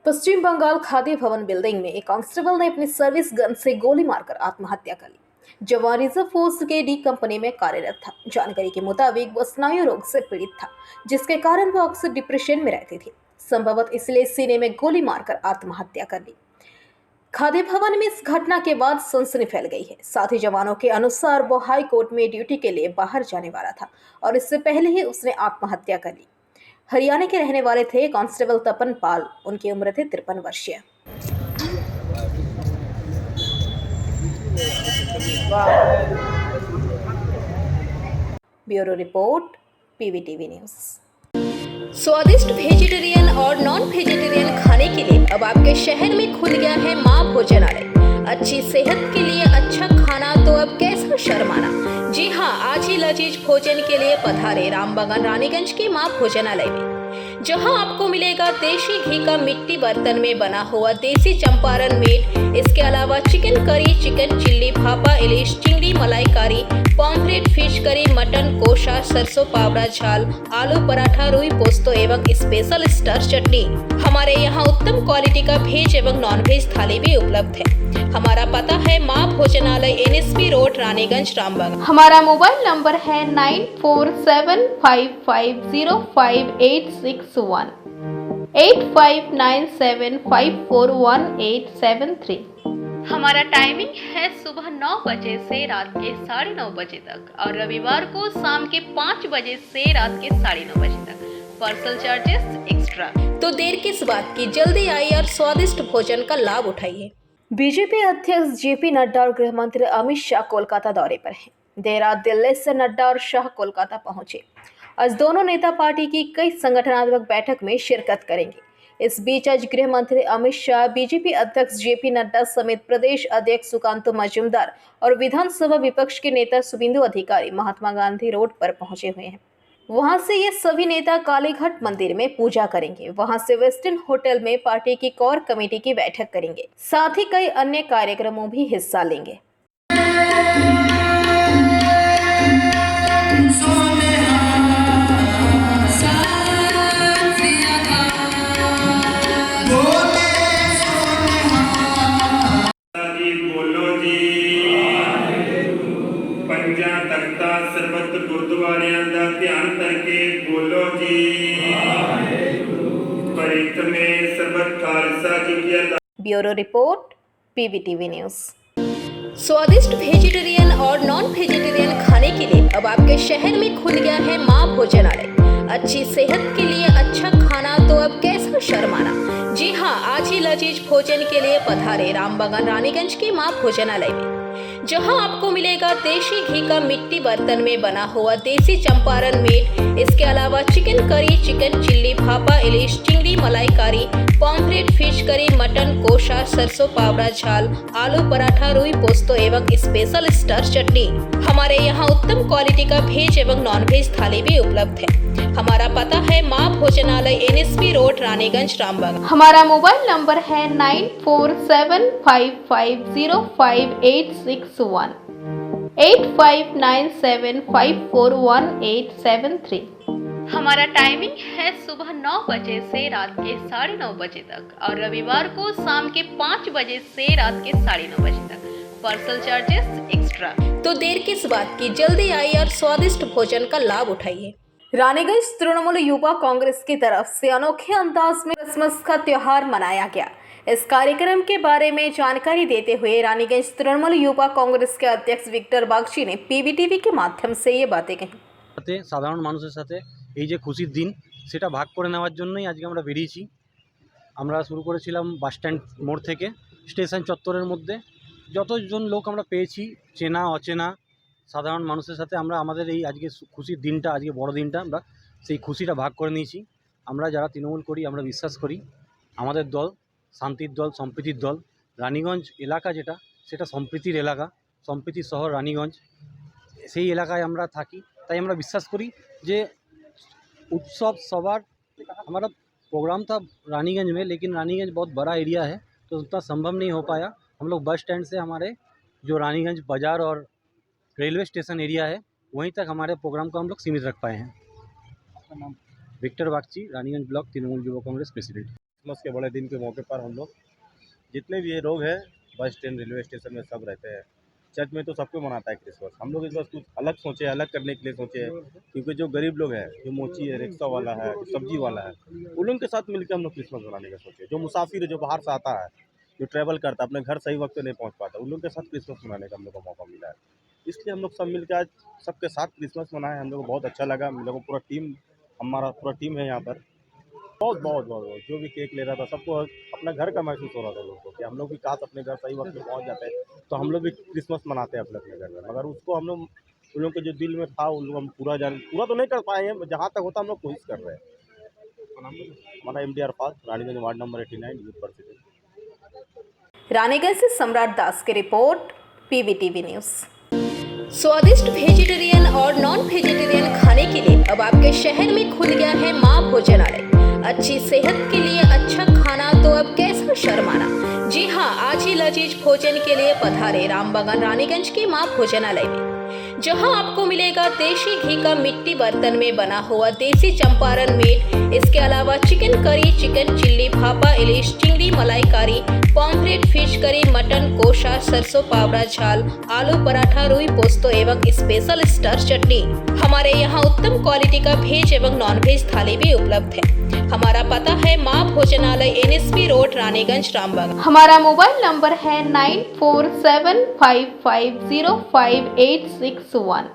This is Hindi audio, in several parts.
पश्चिम बंगाल खाद्य भवन बिल्डिंग में एक कांस्टेबल ने अपनी सर्विस गन से गोली मारकर आत्महत्या कर ली। जवान रिजर्व फोर्स के डी कंपनी में कार्यरत था। जानकारी के मुताबिक वह स्नायु रोग से पीड़ित था, जिसके कारण वह अक्सर डिप्रेशन में रहती थी। संभवतः इसलिए सीने में गोली मारकर आत्महत्या कर ली। खाद्य भवन में इस घटना के बाद सनसनी फैल गई है। साथ ही जवानों के अनुसार वो हाई कोर्ट में ड्यूटी के लिए बाहर जाने वाला था और इससे पहले ही उसने आत्महत्या कर ली। हरियाणा के रहने वाले थे कांस्टेबल तपन पाल। उनकी उम्र थी 53 वर्षीय। Bureau report, PVTV news. स्वादिष्ट वेजिटेरियन और नॉन वेजिटेरियन खाने के लिए अब आपके शहर में खुल गया है मां भोजनालय। अच्छी सेहत के लिए अच्छा खाना तो अब कैसा शर्माना। जी हां, आज ही लजीज भोजन के लिए पधारे रामबगन रानीगंज के मां भोजनालय में, जहां आपको मिलेगा देशी घी का मिट्टी बर्तन में बना हुआ देसी चंपारण मीट। इसके अलावा चिकन करी, चिकन चिल्ली, भापा इलिश, चिंगड़ी मलाईकारी, पॉम्फ्रेट, फिश करी, मटन कोशा, सरसों पावड़ा झाल, आलू पराठा, रुई पोस्तो एवं स्पेशल स्टार चटनी। हमारे यहाँ उत्तम क्वालिटी का वेज एवं नॉन वेज थाली भी उपलब्ध है। हमारा पता है मां भोजनालय, NSP रोड, रानीगंज, रामबगन। हमारा मोबाइल नंबर है 9475505861, 8597541873। हमारा टाइमिंग है सुबह 9 बजे से रात के 9:30 बजे तक और रविवार को शाम के 5 बजे से रात के 9:30 बजे तक। Parcel charges extra. तो देर किस बात की, जल्दी आइए और स्वादिष्ट भोजन का लाभ उठाइए। बीजेपी अध्यक्ष जेपी नड्डा और गृह मंत्री अमित शाह कोलकाता दौरे पर हैं। देर रात दिल्ली से नड्डा और शाह कोलकाता पहुंचे। आज दोनों नेता पार्टी की कई संगठनात्मक बैठक में शिरकत करेंगे। इस बीच आज गृह मंत्री अमित शाह, बीजेपी अध्यक्ष जेपी नड्डा समेत प्रदेश अध्यक्ष सुकांतु मजूमदार और विधानसभा विपक्ष के नेता शुभेंदु अधिकारी महात्मा गांधी रोड पर पहुंचे हुए हैं। वहां से ये सभी नेता कालीघाट मंदिर में पूजा करेंगे। वहां से वेस्टर्न होटल में पार्टी की कोर कमेटी की बैठक करेंगे। साथ ही कई अन्य कार्यक्रमों भी हिस्सा लेंगे। तख्ता सरबत गुरुद्वारियां दा ध्यान करके बोलो जी। परित में सरबत खालसा जी की। Bureau report, PVTV news. स्वादिष्ट वेजिटेरियन और नॉन वेजिटेरियन खाने के लिए अब आपके शहर में खुल गया है मां भोजनालय। अच्छी सेहत के लिए अच्छा खाना तो अब कैसा शर्माना। जी हां, आज ही लजीज भोजन के लिए पधारे रामबगन रानीगंज के मां भोजनालय में, जहां आपको मिलेगा देशी घी का मिट्टी बर्तन में बना हुआ देसी चंपारण मीट। इसके अलावा चिकन करी, चिकन चिल्ली, भापा इलिश, चिंगड़ी मलाईकारी, पॉम्फ्रेट, फिश करी, मटन कोशा, सरसों पावड़ा झाल, आलू पराठा, रुई पोस्तो एवं स्पेशल स्टार चटनी। हमारे यहाँ उत्तम क्वालिटी का वेज एवं नॉन वेज थाली भी उपलब्ध है। हमारा पता है मां भोजनालय, NSP रोड, रानीगंज, रामबगन। हमारा मोबाइल नंबर है 9475505861, 8597541873। हमारा टाइमिंग है सुबह 9 बजे से रात के 9:30 बजे तक और रविवार को शाम के 5 बजे से रात के 9:30 बजे तक। Parcel charges extra. तो देर किस बात की, जल्दी आइए और स्वादिष्ट भोजन का लाभ उठाइए। रानीगंज तृणमूल युवा कांग्रेस की तरफ से अनोखे अंदाज में क्रिसमस का त्योहार मनाया गया। इस कार्यक्रम के बारे में जानकारी देते हुए रानीगंज तृणमूल युवा कांग्रेस के अध्यक्ष विक्टर बागची ने पीवीटीवी के माध्यम से ये बातें कही। সাধারণ মানুষের সাথে এই যে খুশির দিন সেটা ভাগ করে নেওয়ার জন্যই আজকে আমরা বেরিয়েছি। আমরা শুরু করেছিলাম বাস স্ট্যান্ড মোড় থেকে, স্টেশন চত্বরের মধ্যে যতজন লোক আমরা পেয়েছি, চেনা অচেনা সাধারণ মানুষের সাথে আমরা আমাদের এই আজকে খুশির দিনটা, আজকে বড় দিনটা, আমরা সেই খুশিটা ভাগ করে নিয়েছি। আমরা যারা তৃণমূল করি, আমরা বিশ্বাস করি আমাদের দল শান্তির দল, সম্প্রীতির দল। রানীগঞ্জ এলাকা যেটা, সেটা সম্প্রীতির এলাকা, সম্প্রীতির শহর রানীগঞ্জ। সেই এলাকায় আমরা থাকি, তাই আমরা বিশ্বাস করি যে उत्सव सवार। हमारा प्रोग्राम था रानीगंज में, लेकिन रानीगंज बहुत बड़ा एरिया है तो उतना संभव नहीं हो पाया। हम लोग बस स्टैंड से हमारे जो रानीगंज बाज़ार और रेलवे स्टेशन एरिया है वहीं तक हमारे प्रोग्राम को हम लोग सीमित रख पाए हैं। विक्टर बागची, रानीगंज ब्लॉक तृणमूल युवा कांग्रेस प्रेसिडेंट। क्रिसमस के बड़े दिन के मौके पर हम लोग जितने भी ये लोग हैं बस स्टैंड रेलवे स्टेशन में सब रहते हैं। चर्च में तो सबको मनाता है क्रिसमस, हम लोग इस बार कुछ अलग सोचे, अलग करने के लिए सोचे हैं, क्योंकि जो गरीब लोग हैं, जो मोची है, रिक्शा वाला है, जो सब्जी वाला है, उन लोगों के साथ मिलकर हम लोग क्रिसमस मनाने का सोचे। जो मुसाफिर है, जो बाहर से आता है, जो ट्रैवल करता है, अपने घर सही वक्त पे नहीं पहुँच पाता, उन लोग के साथ क्रिसमस मनाने का हम लोग को मौका मिला है। इसलिए हम लोग सब मिलकर आज सबके साथ क्रिसमस मनाए, हम लोग को बहुत अच्छा लगा। हम लोग को पूरा टीम, हमारा पूरा टीम है यहाँ पर। बहुत बहुत बहुत बहुत जो भी केक ले रहा था, सबको अपना घर का महसूस हो रहा था लोगों को, कि हम लोग भी काश अपने घर सही वक्त पे पहुँच जाते हैं तो हम लोग भी क्रिसमस मनाते हैं अपने अपने घर में। मगर उसको हम लोग, उन लोगों के जो दिल में था, उन लोग हम पूरा तो नहीं कर पाए हैं, जहाँ तक होता हम लोग कोशिश कर रहे हैं। हमारा MDR पास, रानीगंज वार्ड नंबर 89, यूथ परिषद। रानीगंज से सम्राट दास की रिपोर्ट, PVTV न्यूज। स्वादिष्ट वेजिटेरियन और नॉन वेजिटेरियन खाने के लिए अब आपके शहर में खुल गया है माँ भोजनालय। अच्छी सेहत के लिए अच्छा खाना तो अब कैसा शर्माना। जी हाँ, आज ही लजीज भोजन के लिए पधारे रामबागान रानीगंज के माँ भोजनालय में, जहां आपको मिलेगा देशी घी का मिट्टी बर्तन में बना हुआ देसी चंपारण मीट। इसके अलावा चिकन करी, चिकन चिल्ली, भापा इलिश, चिंगड़ी मलाईकारी, पॉम्फ्रेट, फिश करी, मटन कोशा, सरसों पावड़ा झाल, आलू पराठा, रुई पोस्तो एवं स्पेशल स्टार चटनी। हमारे यहाँ उत्तम क्वालिटी का वेज एवं नॉन वेज थाली भी उपलब्ध है। हमारा पता है माँ भोजनालय, NSP रोड, रानीगंज, रामबाग। हमारा मोबाइल नंबर है 9475505861,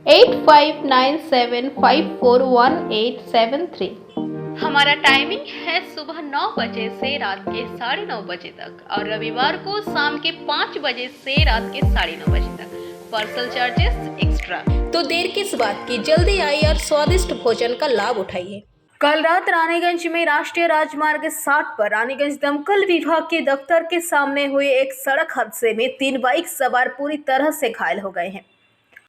8597541873। हमारा टाइमिंग है सुबह 9 बजे से रात के 9:30 बजे तक और रविवार को शाम के 5 बजे से रात के 9:30 बजे तक। Parcel charges extra. तो देर किस बात की, जल्दी आइए और स्वादिष्ट भोजन का लाभ उठाइए। कल रात रानीगंज में राष्ट्रीय राजमार्ग 60 पर रानीगंज दमकल विभाग के दफ्तर के सामने हुए एक सड़क हादसे में 3 बाइक सवार पूरी तरह से घायल हो गए हैं।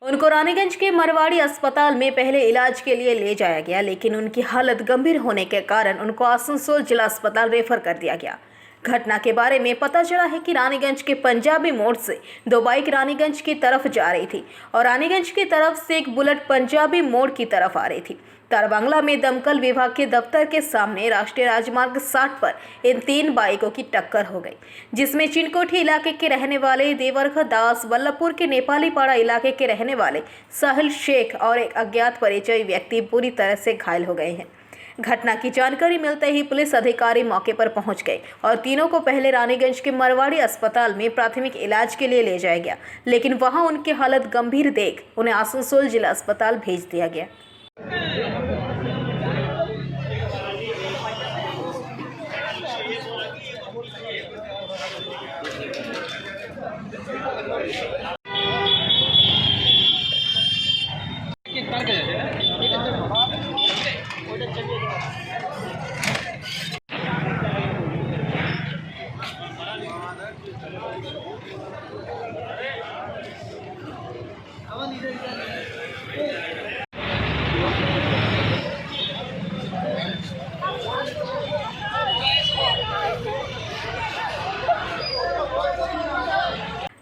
उनको रानीगंज के मरवाड़ी अस्पताल में पहले इलाज के लिए ले जाया गया, लेकिन उनकी हालत गंभीर होने के कारण उनको आसनसोल जिला अस्पताल रेफर कर दिया गया। घटना के बारे में पता चला है कि रानीगंज के पंजाबी मोड़ से 2 बाइक रानीगंज की तरफ जा रही थी और रानीगंज की तरफ से एक बुलेट पंजाबी मोड़ की तरफ आ रही थी। तारबांगला में दमकल विभाग के दफ्तर के सामने राष्ट्रीय राजमार्ग 60 पर इन 3 बाइकों की टक्कर हो गई, जिसमें चिनकोठी इलाके के रहने वाले देवरखा दास, बल्लभपुर के नेपाली पाड़ा इलाके के रहने वाले साहिल शेख और एक अज्ञात परिचय व्यक्ति पूरी तरह से घायल हो गए हैं। घटना की जानकारी मिलते ही पुलिस अधिकारी मौके पर पहुंच गए और तीनों को पहले रानीगंज के मरवाड़ी अस्पताल में प्राथमिक इलाज के लिए ले जाया गया, लेकिन वहां उनकी हालत गंभीर देख उन्हें आसनसोल जिला अस्पताल भेज दिया गया।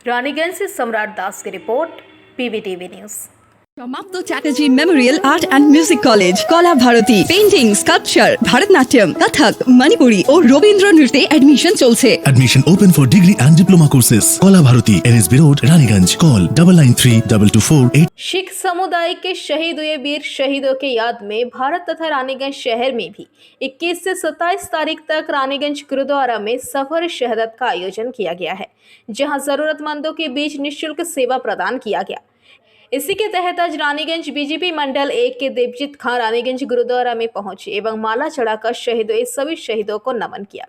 रानीगंज से सम्राट दास की report, PVTV news. Shamapto Chatterjee Memorial Art and Music College, Kala Bharati, Painting, Sculpture, Bharatnatyam, Kathak, Manipuri और रविंद्र नृत्य admission चलছে। Admission open for degree and diploma courses. Kala Bharati, NSB Road, Raniganj. Call 993224. Sikh समुदाय के शहीद हुए वीर शहीदों के याद में भारत तथा रानीगंज शहर में भी 21 से 27 तारीख तक रानीगंज गुरुद्वारा में सफर शहादत का आयोजन किया गया है, जहां जरूरतमंदों के बीच निःशुल्क सेवा प्रदान किया गया। इसी के तहत आज रानीगंज BJP मंडल 1 के देवजीत खां रानीगंज गुरुद्वारा में पहुंचे एवं माला चढ़ाकर शहीद हुए सभी शहीदों को नमन किया।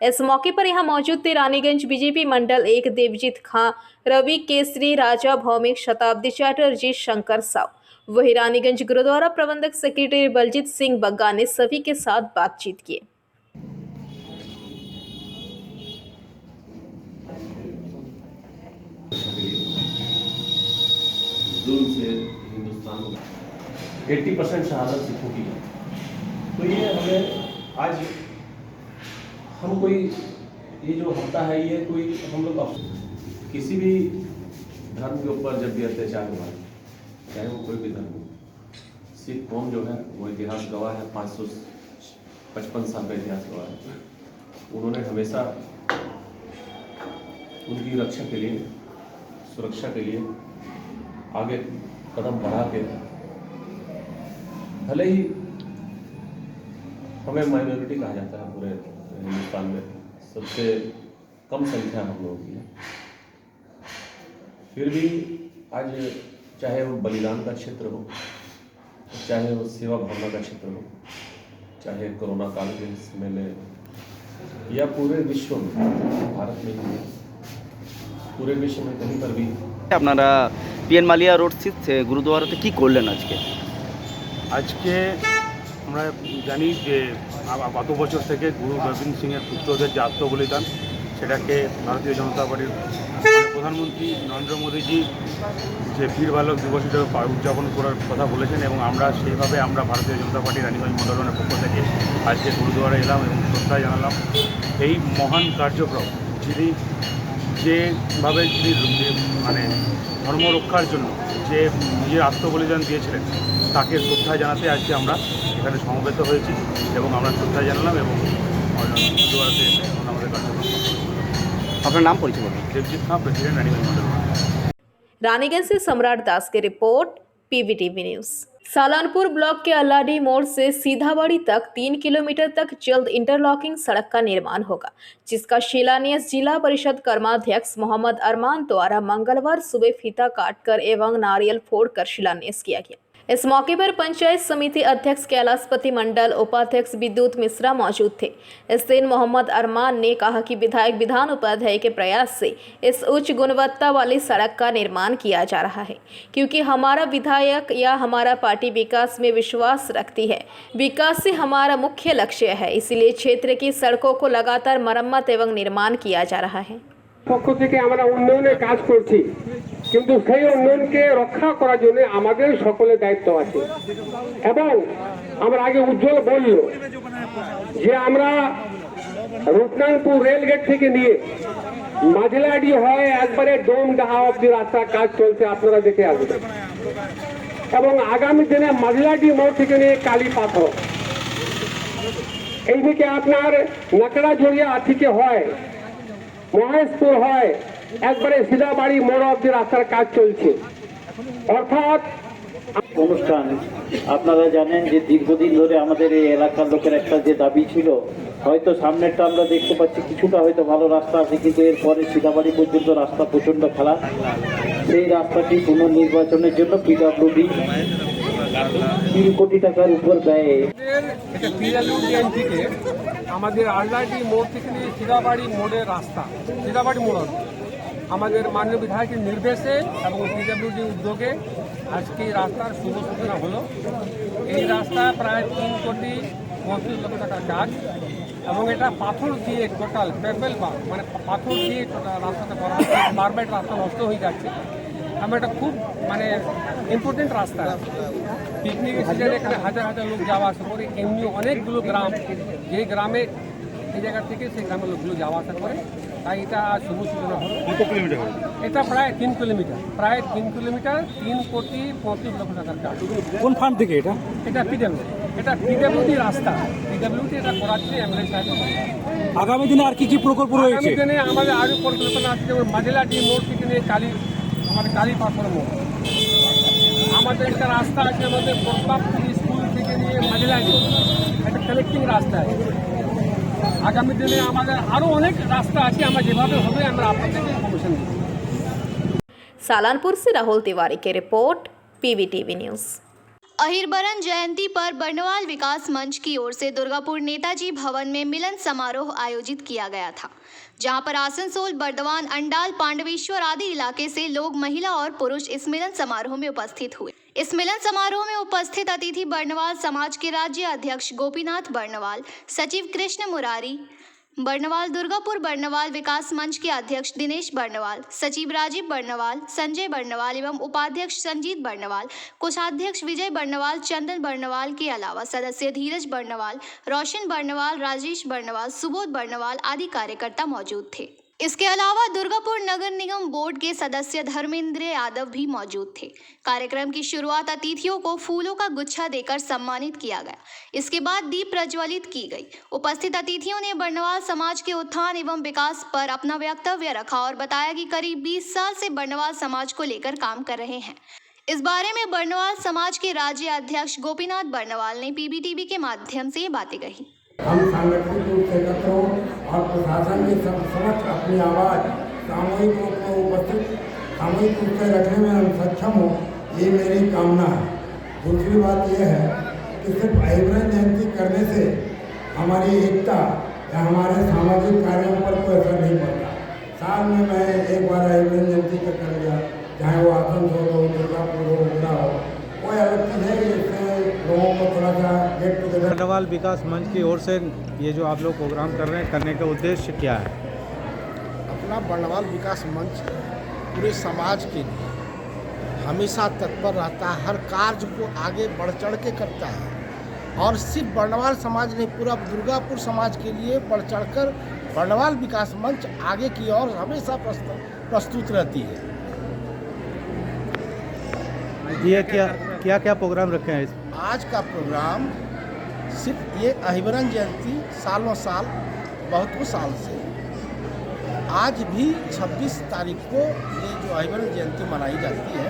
इस मौके पर यहां मौजूद थे रानीगंज BJP मंडल 1 देवजीत खां, रवि केसरी, राजा भौमिक, शताब्दी चैटर्जी, शंकर साव। वही रानीगंज गुरुद्वारा प्रबंधक सेक्रेटरी बलजीत सिंह बग्गा ने सभी के साथ बातचीत की। से हिंदुस्तान में 80% शहादत सिखों की है। तो ये हमें आज हम कोई ये जो हफ्ता है ये कोई हम लोग किसी भी धर्म के ऊपर जब भी अत्याचार हुआ, चाहे वो कोई भी धर्म हो, सिख कौम जो है वो इतिहास गवाह है। 55 साल का इतिहास रहा है। उन्होंने हमेशा उनकी रक्षा के लिए, सुरक्षा के लिए आगे कदम बढ़ा के, भले ही हमें माइनॉरिटी कहा जाता है पूरे हिंदुस्तान में, सबसे कम संख्या हम लोगों की है, फिर भी आज चाहे वो बलिदान का क्षेत्र हो, चाहे वो सेवा भावना का क्षेत्र हो, चाहे कोरोना काल के समय में या पूरे विश्व में, भारत में ही नहीं, पूरे विश्व में कहीं पर भी আপনারা পিএন মালিয়া রোড স্থিত গুরুদুয়ারাতে কি করলেন আজকে? আজকে আমরা জানি যে গত বছর থেকে গুরু গোবিন্দ সিংয়ের পুত্রদের যে আত্মবলিদান, সেটাকে ভারতীয় জনতা পার্টির প্রধানমন্ত্রী নরেন্দ্র মোদীজি যে বীর বালক দিবস হিসেবে উদযাপন করার কথা বলেছেন, এবং আমরা সেইভাবে আমরা ভারতীয় জনতা পার্টি রানীগঞ্জ মন্ডলের পক্ষ থেকে আজকে গুরুদুয়ারে এলাম এবং শ্রদ্ধা জানালাম এই মহান কার্যক্রম, যিনি যেভাবে মানে ধর্ম রক্ষার জন্য যে নিজের আত্মবলিদান দিয়েছিলেন, তাকে শ্রদ্ধা জানাতে আজকে আমরা এখানে সমবেত হয়েছি এবং আমরা শ্রদ্ধা জানালাম এবং গুরুদুয়ারাতে এসে আমাদের কার্যক্রম। আপনার নাম পরিচয় বলুন। দেবজিৎ খাঁ, প্রেসিডেন্ট রানীগঞ্জ মন্ডল। रानीगंज से सम्राट दास की report, PVTV news. Salanpur block के अल्लाडी मोड़ से सीधाबाड़ी तक 3 किलोमीटर तक जल्द इंटरलॉकिंग सड़क का निर्माण होगा, जिसका शिलान्यास जिला परिषद कर्माध्यक्ष मोहम्मद अरमान द्वारा मंगलवार सुबह फीता काटकर एवं नारियल फोड़कर शिलान्यास किया गया। इस मौके पर पंचायत समिति अध्यक्ष कैलाशपति मंडल, उपाध्यक्ष विद्युत मिश्रा मौजूद थे। इस दिन मोहम्मद अरमान ने कहा कि विधायक विधान उपाध्याय के प्रयास से इस उच्च गुणवत्ता वाली सड़क का निर्माण किया जा रहा है, क्योंकि हमारा विधायक या हमारा पार्टी विकास में विश्वास रखती है। विकास से हमारा मुख्य लक्ष्य है, इसलिए क्षेत्र की सड़कों को लगातार मरम्मत एवं निर्माण किया जा रहा है। পক্ষ থেকে আমরা উন্নয়নের কাজ করছি, কিন্তু সেই উন্নয়নকে রক্ষা করার জন্য আমাদের সকলের দায়িত্ব আছে। এবং আমরা আগে উজ্জ্বল বলল যে আমরা রূপনারায়ণপুর রেলগেট থেকে নিয়ে মাঝলাডি হয়ে একবারে ডোমডাহা অব্দি রাস্তার কাজ চলছে, আপনারা দেখে আসবেন। এবং আগামী দিনে মাঝলাডি মোড় থেকে নিয়ে কালী পাথর, এইদিকে আপনার নাকড়া জড়িয়া থেকে হয়, মহেশপুর হয়, একবারে সিধাবাড়ি মোড় অব্দি রাস্তার কাজ চলছে। অর্থাৎ অনুষ্ঠান আপনারা জানেন যে দীর্ঘদিন ধরে আমাদের এই এলাকার লোকের একটা যে দাবি ছিল, হয়তো সামনেরটা আমরা দেখতে পাচ্ছি কিছুটা হয়তো ভালো রাস্তা আছে, কিন্তু এরপরে সিধাবাড়ি পর্যন্ত রাস্তা প্রচণ্ড খারাপ। সেই রাস্তাটি পুনর্নির্বাচনের জন্য পিডব্লিউডি 3 কোটি টাকার উপর ব্যয়ে আমাদের আল্লাডি মোড় থেকে নিয়ে সিধাবাড়ি মোড়ের রাস্তা, সিধাবাড়ি মোড় আমাদের মাননীয় বিধায়কের নির্দেশে এবং পিডব্লিউডি উদ্যোগে আজকে এই রাস্তার শুভ সূচনা হলো। এই রাস্তা প্রায় 3 কোটি 35 লক্ষ টাকার কাজ, এবং এটা পাথর দিয়ে টোটাল পেবেল বা মানে পাথর দিয়ে টোটাল রাস্তাটা করা হচ্ছে। বারবার রাস্তা নষ্ট হয়ে যাচ্ছে, এবং এটা খুব মানে ইম্পর্টেন্ট রাস্তা। পিকনিকের সিজনে এখানে হাজার হাজার লোক যাওয়া আসা করে, এমনি অনেকগুলো গ্রাম, যে গ্রামে এই জায়গা থেকে সেই গ্রামের লোকগুলো যাওয়া আসা করে, তাই এটা শুভ সূচনা হলো। কত কিলোমিটার হবে? এটা প্রায় 3 কিলোমিটার, প্রায় 3 কিলোমিটার 3 কোটি 35 লক্ষ টাকার কাজ। কোন ফান্ড থেকে এটা? এটা পিডব্লিউডি রাস্তা, পিডব্লিউডি এটা করাচ্ছে এমএলএ সাহেব। আগামী দিনে আর কি কি প্রকল্প রয়েছে? আগামী দিনে আমাদের আরও পরিকল্পনা আছে, যেমন মাঝেলাটি মোড় থেকে নিয়ে আমাদের কালী পাথর মোড়, আমাদের একটা রাস্তা আছে আমাদের প্রতাপপুর স্কুল থেকে নিয়ে মাঝেলাটি, একটা কানেক্টিং রাস্তা আছে। আগামী দিনে আমাদের আরও অনেক রাস্তা আছে, আমরা যেভাবে হবে আমরা আপনাদেরকে ইনফরমেশন দেব। सालानपुर से राहुल तिवारी की रिपोर्ट, पीवीटीवी न्यूज। अहिरबरन जयंती पर बर्नवाल विकास मंच की ओर से दुर्गापुर नेताजी भवन में मिलन समारोह आयोजित किया गया था, जहां पर आसनसोल, बर्दवान, अंडाल, पांडवेश्वर आदि इलाके से लोग, महिला और पुरुष इस मिलन समारोह में उपस्थित हुए। इस मिलन समारोह में उपस्थित अतिथि बर्नवाल समाज के राज्य अध्यक्ष गोपीनाथ बर्नवाल, सचिव कृष्ण मुरारी बर्नवाल, दुर्गापुर बर्नवाल विकास मंच के अध्यक्ष दिनेश बर्नवाल, सचिव राजीव बर्नवाल, संजय बर्नवाल एवं उपाध्यक्ष संजीत बर्नवाल, कोषाध्यक्ष विजय बर्नवाल, चंदन बर्नवाल के अलावा सदस्य धीरज बर्नवाल, रोशन बर्नवाल, राजेश बर्नवाल, सुबोध बर्नवाल आदि कार्यकर्ता मौजूद थे। इसके अलावा दुर्गापुर नगर निगम बोर्ड के सदस्य धर्मेंद्र यादव भी मौजूद थे। कार्यक्रम की शुरुआत अतिथियों को फूलों का गुच्छा देकर सम्मानित किया गया। इसके बाद दीप प्रज्वलित की गई। उपस्थित अतिथियों ने बर्नवाल समाज के उत्थान एवं विकास पर अपना वक्तव्य रखा और बताया कि करीब 20 साल से बर्नवाल समाज को लेकर काम कर रहे हैं। इस बारे में बर्नवाल समाज के राज्य अध्यक्ष गोपीनाथ बर्नवाल ने पीबीटीवी के माध्यम से ये बातें कही। हम सांगठनिक रूप से एकत्र हों और प्रशासन के समक्ष अपनी आवाज़ सामूहिक रूप में उपस्थित सामूहिक रूप से रखने में हम सक्षम हो, ये मेरी कामना है। दूसरी बात यह है कि सिर्फ अहिबरन जयंती करने से हमारी एकता या हमारे सामाजिक कार्यों पर कोई असर नहीं पड़ता। साल में मैं एक बार अहिबरन जयंती कर लिया, चाहे वो आसनसोल हो, दुर्गापुर हो, उगरा हो, कोई अलग चीज़ है। इससे लोगों को थोड़ा सा गेट टुगेदर। बर्नवाल विकास मंच की ओर से ये जो आप लोग प्रोग्राम कर रहे हैं, करने का उद्देश्य क्या है? अपना बर्नवाल विकास मंच पूरे समाज के लिए हमेशा तत्पर रहता है, हर कार्य को आगे बढ़ चढ़ के करता है और सिर्फ बर्नवाल समाज नहीं, पूरा दुर्गापुर समाज के लिए बढ़ चढ़कर बर्नवाल विकास मंच आगे की ओर हमेशा प्रस्तुत रहती है। ये क्या क्या प्रोग्राम रखे हैं? आज का प्रोग्राम सिर्फ ये अहिबरन जयंती सालों साल बहुत साल से आज भी 26 तारीख को ये जो अहिबरन जयंती मनाई जाती है,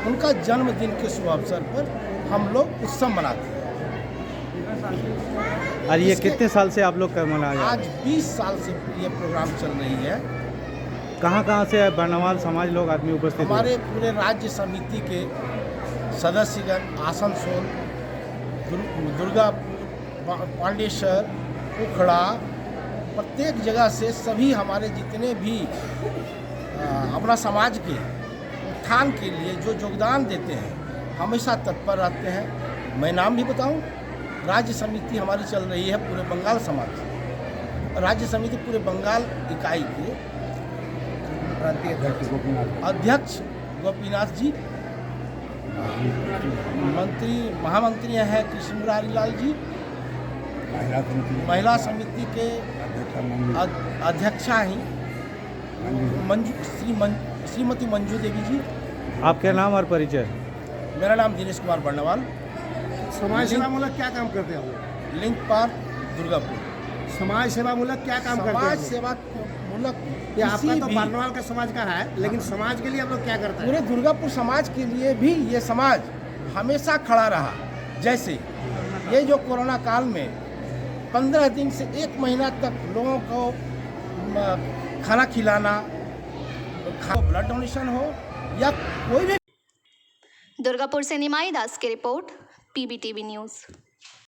उनका जन्मदिन के शुभ अवसर पर हम लोग उत्सव मनाते हैं। और ये कितने साल से आप लोग मना रहे हैं? आज 20 साल से ये प्रोग्राम चल रही है। कहाँ से बर्नवाल समाज लोग आदमी उपस्थित? हमारे पूरे राज्य समिति के सदस्यगण आसनसोल, दुर्गापुर, पांडेसर, उखड़ा, प्रत्येक जगह से सभी हमारे जितने भी अपना समाज के उत्थान के लिए जो योगदान देते हैं, हमेशा तत्पर रहते हैं। मैं नाम भी बताऊं, राज्य समिति हमारी चल रही है पूरे बंगाल समाज, राज्य समिति पूरे बंगाल इकाई के अध्यक्ष गोपीनाथ जी, महामंत्री हैं कृष्ण मुरारी लाल जी, महिला समिति के अध्यक्षा ही श्रीमती मंजू देवी जी। आपके नाम और परिचय? मेरा नाम दिनेश कुमार बर्नवाल। समाज सेवा मूलक क्या काम करते हो? Link park Durgapur. समाज सेवा मूलक क्या काम करते हैं? समाज सेवा मूलक ये आपका तो बर्नवाल का समाज का है, लेकिन समाज के लिए आप लोग क्या करते हैं? पूरे दुर्गापुर समाज के लिए भी ये समाज हमेशा खड़ा रहा। जैसे ये जो कोरोना काल में 15 दिन से 1 महीना तक लोगों को खाना खिलाना, ब्लड डोनेशन हो या कोई भी। दुर्गापुर से निमाई दास की रिपोर्ट, पीबीटीवी न्यूज़।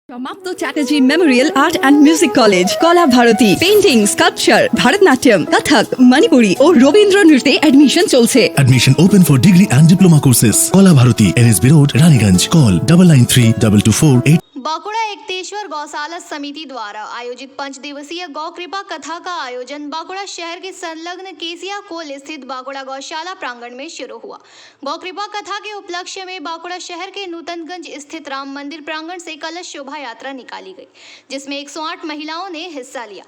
সমাপ্ত Chatterjee memorial art and music college, Kala Bharati, painting, sculpture, Bharatanatyam, Kathak, Manipuri ও রবীন্দ্র নৃত্যে অ্যাডমিশন চলছে। Admission open for degree and diploma courses. Kola Bharati, NSB Road, Raniganj. Call 993224 Bankura एकतेश्वर गौशाला समिति द्वारा आयोजित 5 दिवसीय गौ कृपा कथा का आयोजन बांकुड़ा शहर के संलग्न केसिया कोल स्थित बांकुड़ा गौशाला प्रांगण में शुरू हुआ। गौ कृपा कथा के उपलक्ष्य में बांकुड़ा शहर के नूतनगंज स्थित राम मंदिर प्रांगण से कलश शोभा यात्रा निकाली गई, जिसमें 108 महिलाओं ने हिस्सा लिया।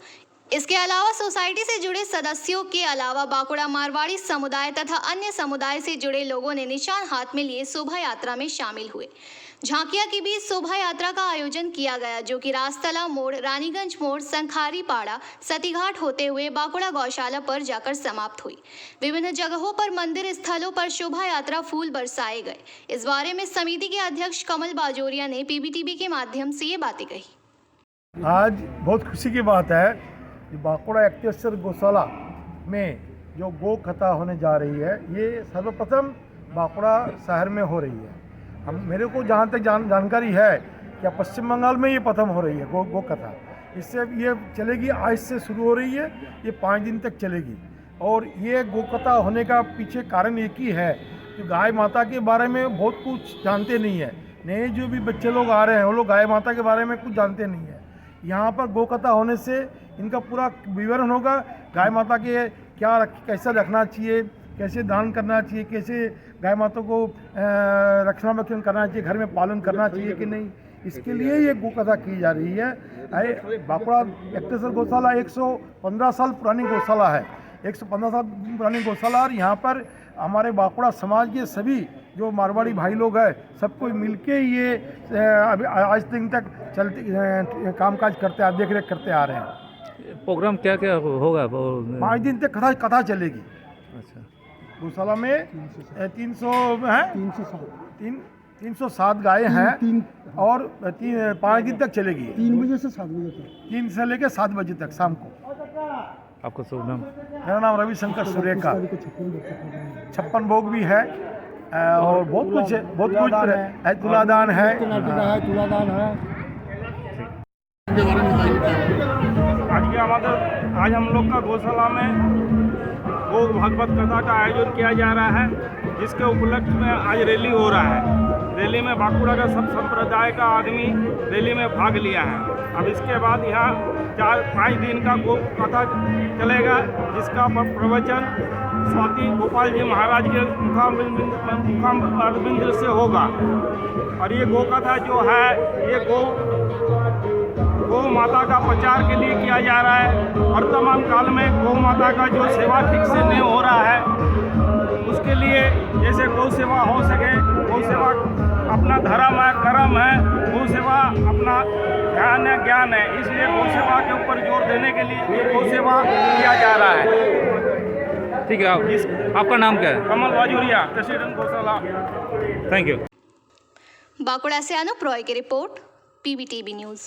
इसके अलावा सोसाइटी से जुड़े सदस्यों के अलावा बांकुड़ा मारवाड़ी समुदाय तथा अन्य समुदाय से जुड़े लोगों ने निशान हाथ में लिए शोभा यात्रा में शामिल हुए। झांकिया के बीच शोभा यात्रा का आयोजन किया गया, जो कि राजतला मोड़, रानीगंज मोड़, संखारी पाड़ा, सतीघाट होते हुए बांकुड़ा गौशाला पर जाकर समाप्त हुई। विभिन्न जगहों पर मंदिर स्थलों पर शोभा यात्रा फूल बरसाए गए। इस बारे में समिति के अध्यक्ष कमल बाजोरिया ने पीबीटीवी के माध्यम से ये बातें कही। आज बहुत खुशी की बात है कि बांकुड़ा एकतेश्वर गौशाला में जो गौ कथा होने जा रही है, ये सर्वप्रथम बांकुड़ा शहर में हो रही है। हम मेरे को जहाँ तक जानकारी है कि पश्चिम बंगाल में ये प्रथम हो रही है गौ कथा। इससे ये चलेगी, आज से शुरू हो रही है, ये 5 दिन तक चलेगी। और ये गौ कथा होने का पीछे कारण एक ही है कि गाय माता के बारे में बहुत कुछ जानते नहीं है। नए जो भी बच्चे लोग आ रहे हैं, वो लोग गाय माता के बारे में कुछ जानते नहीं है। यहाँ पर गौ कथा होने से इनका पूरा विवरण होगा, गाय माता के कैसा रखना चाहिए, कैसे दान करना चाहिए, कैसे गाय माता को रक्षणाबेक्षण करना चाहिए, घर में पालन करना चाहिए कि नहीं, इसके लिए ये गौ कथा की जा रही है। बांकुड़ा एकतेश्वर गौशाला 115 साल पुरानी गौशाला है। 115 साल पुरानी गौशाला। और यहाँ पर हमारे बांकुड़ा समाज के सभी जो मारवाड़ी भाई लोग हैं सबको मिलके ये अभी आज दिन तक चलते कामकाज करते आ देख रेख करते आ रहे हैं। प्रोग्राम क्या क्या होगा? 5 दिन तक कथा चलेगी। अच्छा, गौशाला में 307 गायें हैं और 5 दिन तक चलेगी। 3 बजे से 7 बजे तक, 3 से लेकर 7 बजे तक शाम को। आपका शुभ नाम? मेरा नाम रविशंकर सुरेखा। 56 भोग भी है और बहुत कुछ है, तुलादान है। आज हम लोग का गौशाला में गो भागवत कथा का आयोजन किया जा रहा है, जिसके उपलक्ष्य में आज रैली हो रहा है। रैली में बांकुड़ा का सब संप्रदाय का आदमी रैली में भाग लिया है। अब इसके बाद यहाँ 4-5 दिन का गो कथा चलेगा, जिसका प्रवचन स्वाति गोपाल जी महाराज के मुखाम अरविंद से होगा। और ये गो कथा जो है ये गौ माता का प्रचार के लिए किया जा रहा है। वर्तमान काल में गौ माता का जो सेवा ठीक से नहीं हो रहा है, उसके लिए जैसे गौ सेवा हो सके, गौ सेवा अपना धर्म है, कर्म है, गौ सेवा अपना ध्यान है, ज्ञान है, इसलिए गौ सेवा के ऊपर जोर देने के लिए गौ सेवा किया जा रहा है। ठीक है, आपका नाम क्या है? कमल वाजुरिया, प्रेसिडेंट गौशाला। Thank you. बांकुड़ा से अनुप रॉय की रिपोर्ट, PBTV न्यूज़।